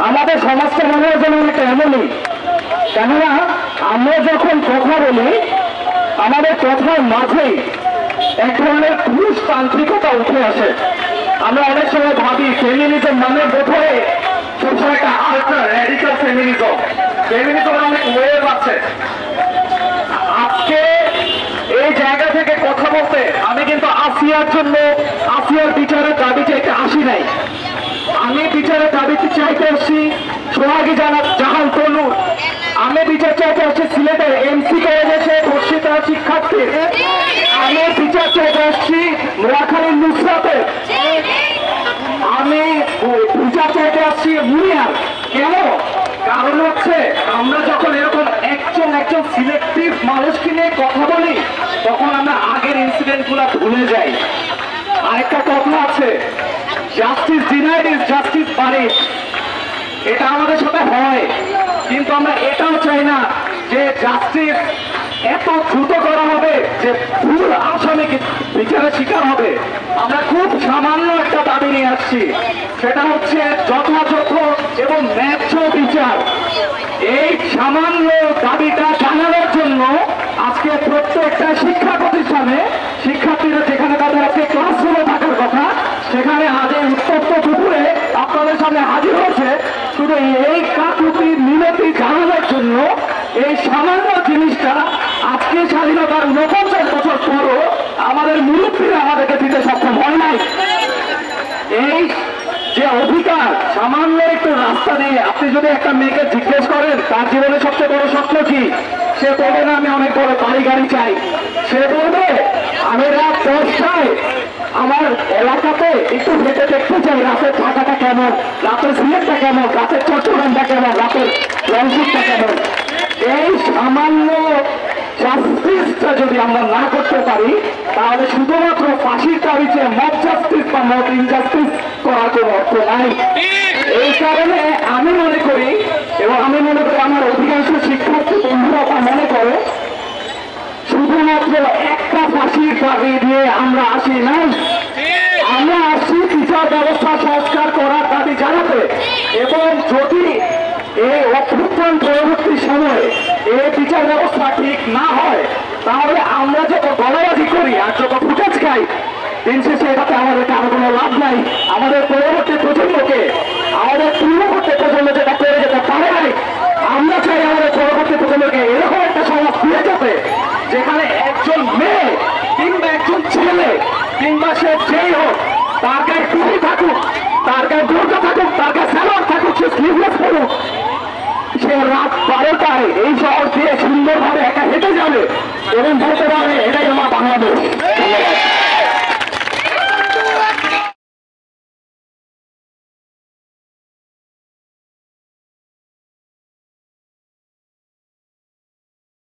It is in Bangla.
আমাদের সমাজটা মনে হয় যেন অনেকটা এমনই, কেননা আমরা যখন কথা বলি আমাদের কথার মাঝেই এক ধরনের পুরুষতান্ত্রিকতা উঠে আসে। আমরা অনেক সময় ভাবি ফেমিনিজম মানে বোধহয় সবসময় একটা আল্ট্রা র্যাডিক্যাল ফেমিনিজম, ফেমিনিজম অনেক ওয়েভ আছে। আজকে এই জায়গা থেকে কথা বলতে আমি কিন্তু আসিয়ার জন্য, আসিয়ার বিচারের দাবি চাইতে আসি নাই। আমি বিচারের দাবিতে চাইতে আসছি সোহাগী জাহান তনু, আমি বিচার চাইতে আসছি সিলেটের এমসি কলেজে ধর্ষিত শিক্ষার্থী, আমি বিচার চাইতে আসছি নোয়াখালীর নুসরাতের, আমি বিচার চাইতে আসছি মুনিয়ার। কেন? কারণ হচ্ছে আমরা যখন এরকম একজন সিলেক্টিভ মানুষকে নিয়ে কথা বলি তখন আমরা আগের ইনসিডেন্ট গুলা ভুলে যাই। আরেকটা কথা আছে, justice denied is justice buried. এটা আমাদের সাথে হয়, কিন্তু আমরা এটাও চাই না যে জাস্টিস এত দ্রুত করা হবে যে ভুল আসামিকে বিচারের শিকার হবে। আমরা খুব সামান্য একটা দাবি নিয়ে আসছি, সেটা হচ্ছে যথাযথ এবং ন্যায্য বিচার। এই সামান্য দাবিটা জানানোর জন্য আজকে প্রত্যেকটা শিক্ষা প্রতিষ্ঠানে শিক্ষার্থীরা যেখানে তাদের আজকে ক্লাসরুমে থাকার কথা সেখানে আজকে উত্তপ্ত দুপুরে আপনাদের সামনে হাজির হচ্ছে শুধু এই কাকুতি মিনতি জানানোর জন্য। এই সামান্য জিনিসটা আজকে স্বাধীনতার 49 বছর পরও আমাদের মুরব্বীরা আমাদেরকে দিতে সক্ষম হয় নাই। এই যে অধিকার, সামান্য একটু রাস্তা দিয়ে আপনি যদি একটা মেয়েকে জিজ্ঞেস করেন তার জীবনে সবচেয়ে বড় স্বপ্ন কি, সে বলবে না আমি অনেক বড় বাড়ি গাড়ি চাই। সে বলবে আমি রাত 10টায় আমার এলাকাতে একটু হেঁটে দেখতে চাই রাতের ঢাকাটা কেমন, রাতের সিলেটটা কেমন, রাতের চট্টগ্রামটা কেমন, রাতের রংপুরটা কেমন। এই সামান্য জাস্টিসটা যদি আমরা না করতে পারি তাহলে শুধুমাত্র ফাঁসির দাবিতে মব জাস্টিস বা মব ইনজাস্টিস করার কোনো অর্থ নাই। এই কারণে আমি মনে করি এবং আমি মনে করি আমার অধিকাংশ শিক্ষার্থী বন্ধুরা তা মনে করে শুধুমাত্র একটা ফাঁসির দাবি দিয়ে আমরা আসি নাই, আমরা আসছি বিচার ব্যবস্থা সংস্কার করার দাবি জানাতে। এবং যদি এই অভ্যুত্থান পরবর্তী সময়ে এই বিচার ব্যবস্থা ঠিক না হয় তাহলে আমরা যত গলাবাজি করি আর যত ফুটেজ খাই দিন শেষে এটাতে আমাদের কারো কোনো লাভ নাই। আমাদের পরবর্তী প্রজন্মকে, আমাদের পূর্ববর্তী প্রজন্ম যেটা করে যেতে পারে নাই, আমরা চাই আমাদের পরবর্তী প্রজন্মকে এরকম একটা সমাজ ফিরে যেতে যেখানে একজন মেয়ে কিংবা একজন ছেলে কিংবা সে যেই হোক তার গায়ে টুপি থাকুক, তার গায়ে বোরকা থাকুক, তার গায়ে সালোয়ার থাকুক, সে স্লিভলেস পড়ুক, সে রাত 12টায় এই শহর দিয়ে সুন্দরভাবে একা হেঁটে যাবে এবং বলতে পারবে এটাই আমার বাংলাদেশ।